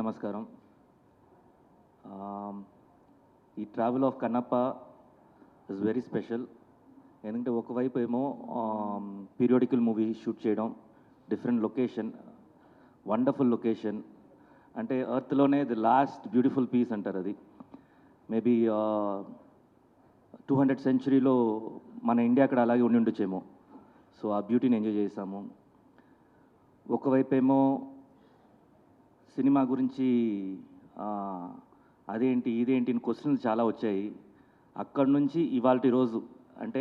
నమస్కారం. ఈ travel of Kannappa is very special. ఎందుకంటే ఒకవైపు ఏమో పీరియాడికల్ మూవీ షూట్ చేయడం, డిఫరెంట్ లొకేషన్, వండర్ఫుల్ లొకేషన్. అంటే ఎర్త్లోనే ది లాస్ట్ బ్యూటిఫుల్ పీస్ అంటారు అది. మేబీ 200th సెంచురీలో మన ఇండియా అక్కడ అలాగే ఉండి ఉండొచ్చేమో. సో ఆ బ్యూటీని ఎంజాయ్ చేసాము. ఒకవైపు ఏమో సినిమా గురించి అదేంటి ఇదేంటి క్వశ్చన్స్ చాలా వచ్చాయి. అక్కడి నుంచి ఇవాల్టి రోజు అంటే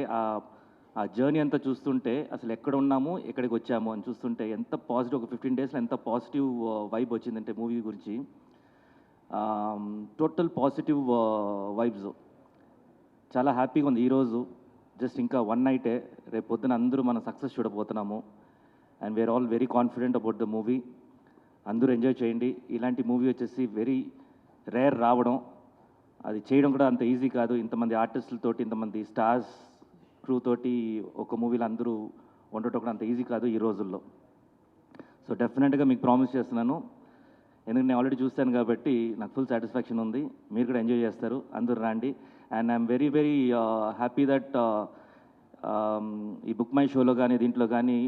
ఆ జర్నీ అంతా చూస్తుంటే అసలు ఎక్కడ ఉన్నాము ఎక్కడికి వచ్చాము అని చూస్తుంటే ఎంత పాజిటివ్, ఒక 15 డేస్లో ఎంత పాజిటివ్ వైబ్ వచ్చిందంటే మూవీ గురించి టోటల్ పాజిటివ్ వైబ్స్. చాలా హ్యాపీగా ఉంది ఈరోజు. జస్ట్ ఇంకా వన్ నైటే, రేపు పొద్దున అందరూ మనం సక్సెస్ చూడబోతున్నాము. And we're all very confident about the movie. అందరూ ఎంజాయ్ చేయండి. ఇలాంటి మూవీ వచ్చేసి వెరీ రేర్ రావడం, అది చేయడం కూడా అంత ఈజీ కాదు. ఇంతమంది ఆర్టిస్టులతోటి, ఇంతమంది స్టార్స్ క్రూ తోటి ఒక మూవీలో అందరూ ఉండటం కూడా అంత ఈజీ కాదు ఈ రోజుల్లో. సో డెఫినెట్గా మీకు ప్రామిస్ చేస్తున్నాను, ఎందుకంటే నేను ఆల్రెడీ చూస్తాను కాబట్టి నాకు ఫుల్ సాటిస్ఫాక్షన్ ఉంది. మీరు కూడా ఎంజాయ్ చేస్తారు, అందరూ రండి. And I'm very very happy that ఈ బుక్ మై షోలో కానీ దీంట్లో కానీ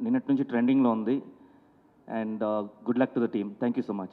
నిన్నటి నుంచి ట్రెండింగ్లో ఉంది. And good luck to the team. Thank you so much.